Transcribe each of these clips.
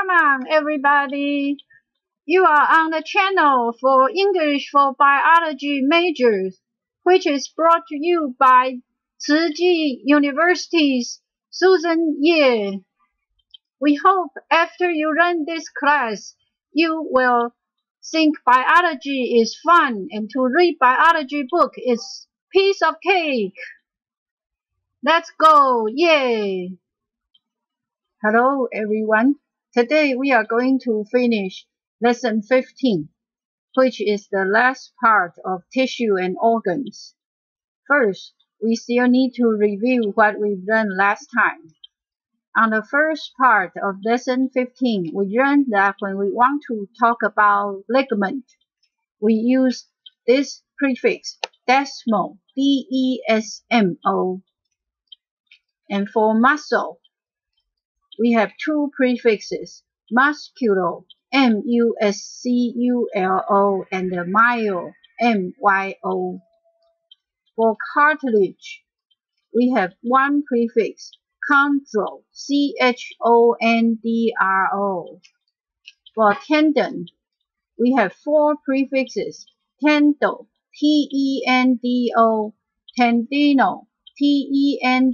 Come on, everybody. You are on the channel for English for Biology majors, which is brought to you by Tsinghua University's Susan Ye. We hope after you learn this class, you will think biology is fun and to read biology book is piece of cake. Let's go, yay! Hello everyone. Today we are going to finish lesson 15, which is the last part of tissue and organs. First, we still need to review what we've learned last time. On the first part of lesson 15, we learned that when we want to talk about ligament, we use this prefix, desmo, D-E-S-M-O. And for muscle, we have two prefixes, musculo, M-U-S-C-U-L-O, and myo, M-Y-O. For cartilage, we have one prefix, chondro, C-H-O-N-D-R-O. For tendon, we have four prefixes, tendo, T-E-N-D-O, tendino, T-E-N-D-I-N-O,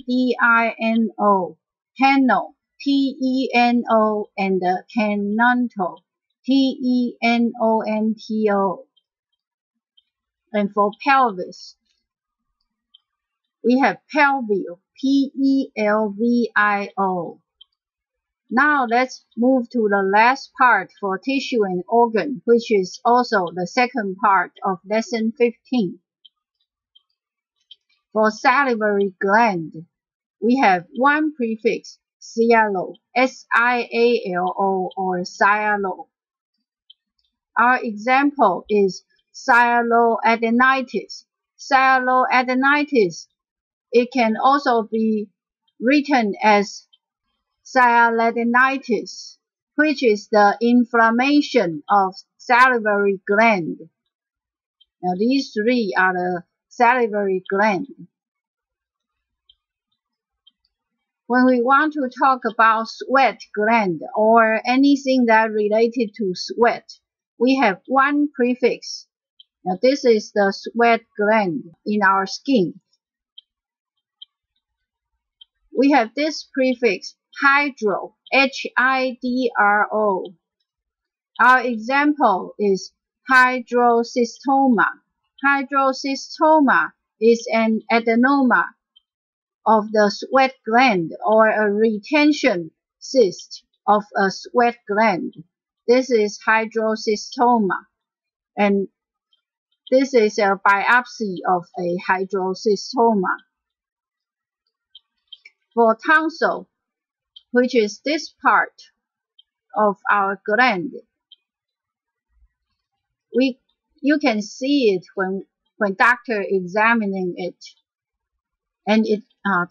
teno, T-E-N-O, and tenonto, T-E-N-O-N-T-O. And for pelvis, we have pelvio, P-E-L-V-I-O. Now let's move to the last part for tissue and organ, which is also the second part of lesson 15. For salivary gland, we have one prefix, sialo, S-I-A-L-O, or sialo. Our example is sialoadenitis. Sialoadenitis, it can also be written as sialoadenitis, which is the inflammation of salivary gland. Now these three are the salivary gland. When we want to talk about sweat gland or anything that related to sweat, we have one prefix. Now this is the sweat gland in our skin. We have this prefix, hydro, H-I-D-R-O. Our example is hidrocystoma. Hidrocystoma is an adenoma of the sweat gland or a retention cyst of a sweat gland. This is hidrocystoma, and this is a biopsy of a hidrocystoma. For tonsil, which is this part of our gland, you can see it when doctor examining it, and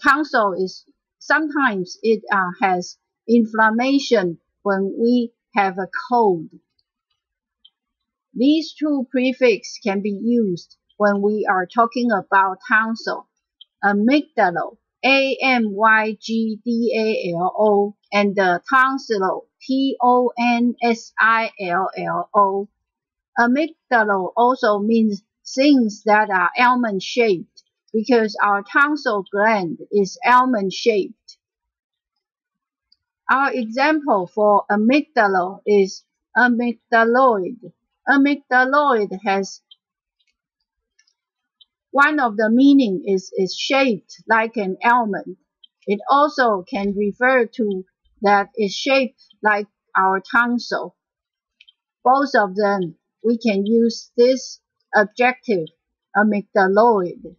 tonsil is sometimes it has inflammation when we have a cold. These two prefixes can be used when we are talking about tonsil. Amygdalo, A-M-Y-G-D-A-L-O, and the tonsillo, T-O-N-S-I-L-L-O. Amygdalo also means things that are almond-shaped, because our tonsil gland is almond-shaped. Our example for amygdalo is amygdaloid. Amygdaloid has one of the meaning is shaped like an almond. It also can refer to that it's shaped like our tonsil. Both of them, we can use this adjective, amygdaloid.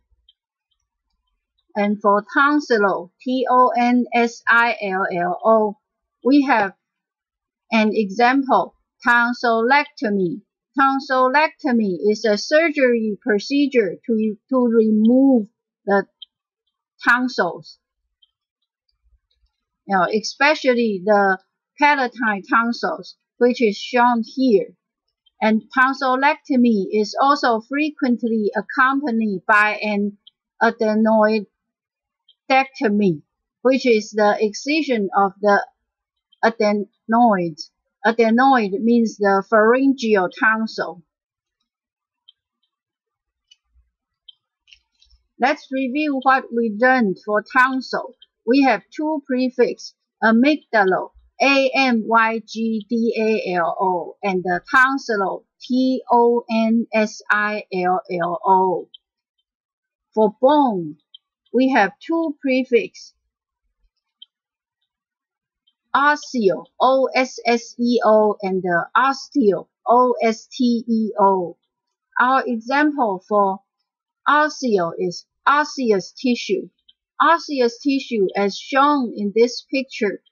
And for tonsillo, T-O-N-S-I-L-L-O, we have an example, tonsillectomy. Tonsillectomy is a surgery procedure to remove the tonsils. Now, especially the palatine tonsils, which is shown here. And tonsillectomy is also frequently accompanied by an adenoidectomy, which is the excision of the adenoids Adenoid means the pharyngeal tonsil. Let's review what we learned for tonsil. We have two prefixes, amygdaloid, A-M-Y-G-D-A-L-O, and the tonsilloid, T-O-N-S-I-L-L-O. For bone, we have two prefixes, osseo, O-S-S-E-O, and the osteo, O-S-T-E-O. Our example for osseo is osseous tissue. Osseous tissue, as shown in this picture,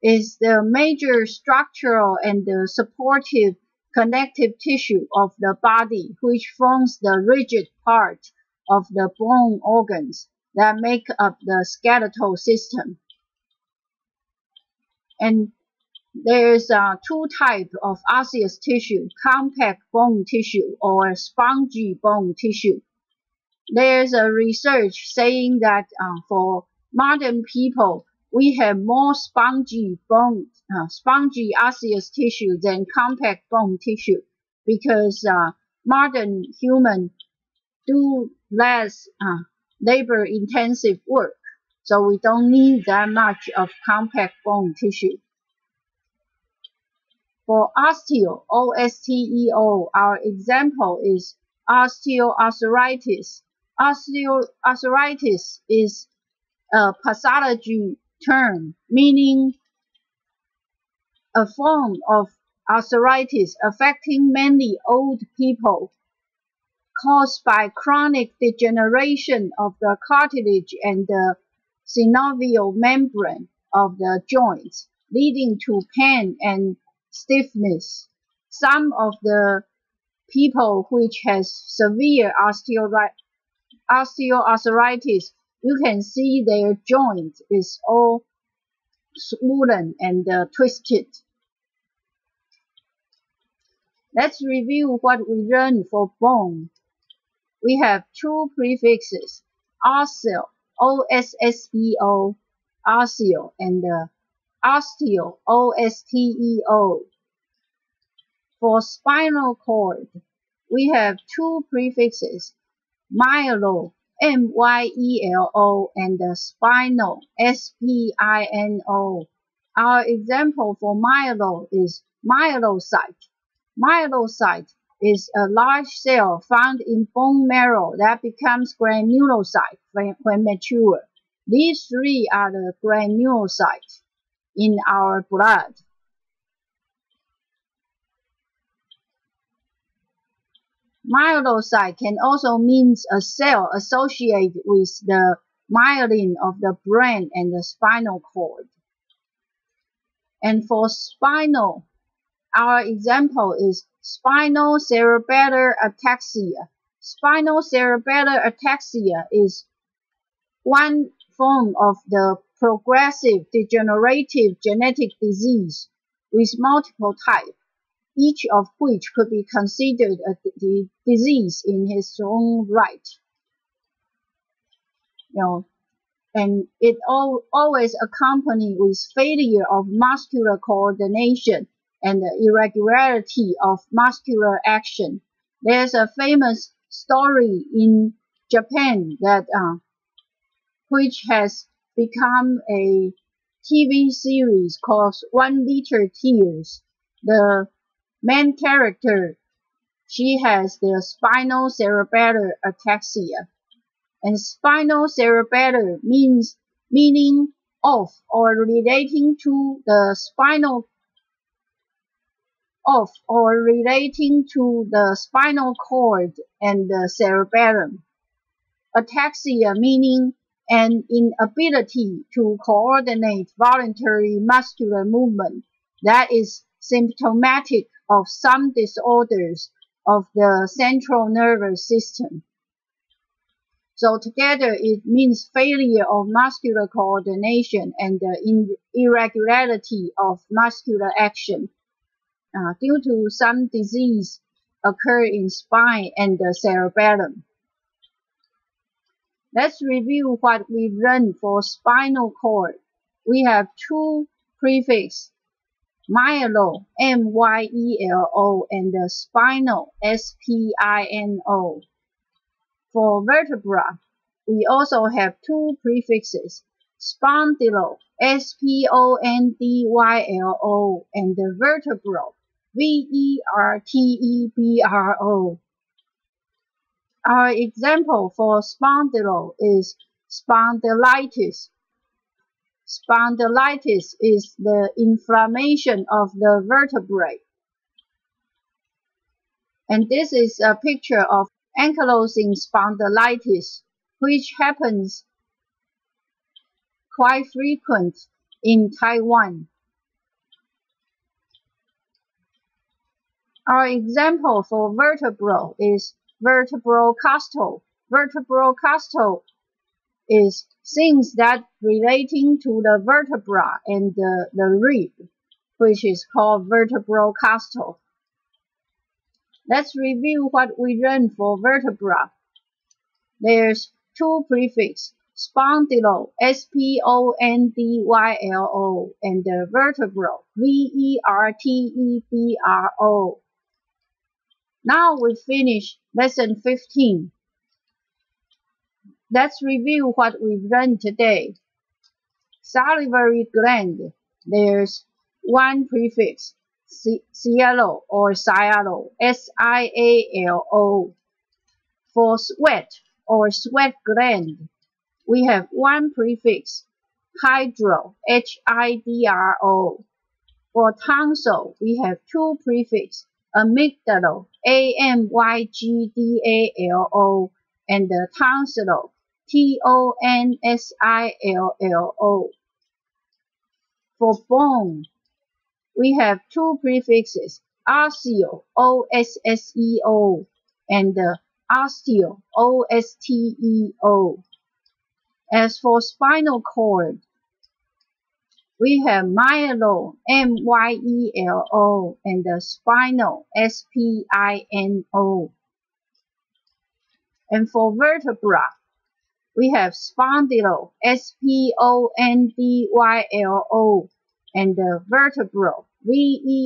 is the major structural and supportive connective tissue of the body, which forms the rigid part of the bone organs that make up the skeletal system. And there's two types of osseous tissue, compact bone tissue or spongy bone tissue. There's a research saying that for modern people, we have more spongy osseous tissue than compact bone tissue because modern humans do less labor-intensive work, so we don't need that much of compact bone tissue. For osteo, O-S-T-E-O, our example is osteoarthritis. Osteoarthritis is a pathology term meaning a form of arthritis affecting mainly old people caused by chronic degeneration of the cartilage and the synovial membrane of the joints, leading to pain and stiffness. Some of the people which has severe osteoarthritis, you can see their joint is all swollen and twisted. Let's review what we learned for bone. We have two prefixes, osseo, O-S-S-E-O, osseo, and osteo, O-S-T-E-O. For spinal cord, we have two prefixes, myelo, M-Y-E-L-O, and spinal, S-P-I-N-O. Our example for myelo is myelocyte. Myelocyte is a large cell found in bone marrow that becomes granulocyte when mature. These three are the granulocytes in our blood. Myelocyte can also mean a cell associated with the myelin of the brain and the spinal cord. And for spinal, our example is spinocerebellar ataxia. Spinocerebellar ataxia is one form of the progressive degenerative genetic disease with multiple types, each of which could be considered a disease in its own right. And it always accompanied with failure of muscular coordination and the irregularity of muscular action. There's a famous story in Japan that which has become a TV series called 1 Liter Tears. The main character, she has the spinocerebellar ataxia. And spinocerebellar meaning of or relating to the spinal cord and the cerebellum. Ataxia meaning an inability to coordinate voluntary muscular movement that is symptomatic of some disorders of the central nervous system. So together it means failure of muscular coordination and the irregularity of muscular action due to some disease occur in spine and the cerebellum. Let's review what we've learned for spinal cord. We have two prefixes, myelo, M-Y-E-L-O, and the spinal, S-P-I-N-O. For vertebra, we also have two prefixes, spondylo, S-P-O-N-D-Y-L-O, and the vertebral, V-E-R-T-E-B-R-O. Our example for spondylo is spondylitis. Spondylitis is the inflammation of the vertebrae. And this is a picture of ankylosing spondylitis, which happens quite frequent in Taiwan. Our example for vertebral is vertebral costal. Vertebral costal is things that relating to the vertebra and the rib, which is called vertebral costal. Let's review what we learned for vertebra. There's two prefixes, spondylo, S-P-O-N-D-Y-L-O, and the vertebral, V-E-R-T-E-B-R-O. Now we finish lesson 15. Let's review what we've learned today. Salivary gland, there's one prefix, sialo or sialo, S-I-A-L-O. For sweat or sweat gland, we have one prefix, hydro, H-I-D-R-O. For tonsil, we have two prefixes, amygdalo, A-M-Y-G-D-A-L-O, and the tonsillo, T-O-N-S-I-L-L-O. For bone, we have two prefixes, osseo, O-S-S-E-O, and the osteo, O-S-T-E-O. As for spinal cord, we have myelo, M-Y-E-L-O, and the spinal, S-P-I-N-O. And for vertebra, we have spondylo, S-P-O-N-D-Y-L-O, and the vertebral, V-E-R-T-E-B-R-O.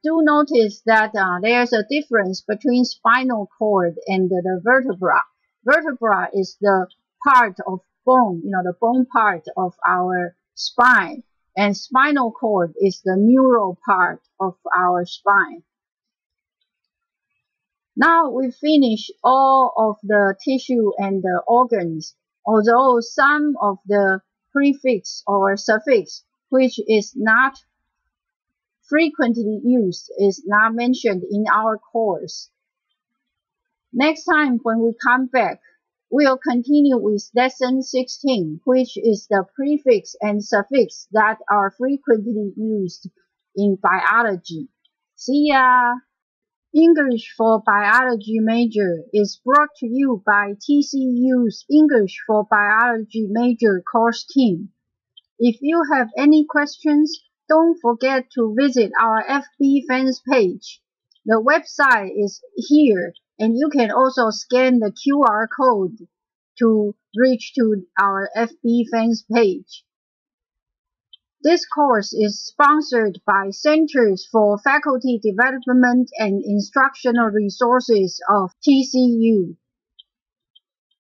Do notice that there's a difference between spinal cord and the vertebra. Vertebra is the part of bone, the bone part of our spine, and spinal cord is the neural part of our spine. Now we finish all of the tissue and the organs, although some of the prefix or suffix, which is not frequently used, is not mentioned in our course. Next time when we come back, we'll continue with lesson 16, which is the prefix and suffix that are frequently used in biology. See ya! English for Biology Major is brought to you by TCU's English for Biology Major course team. If you have any questions, don't forget to visit our FB fans page. The website is here, and you can also scan the QR code to reach to our FB fans page. This course is sponsored by Centers for Faculty Development and Instructional Resources of TCU.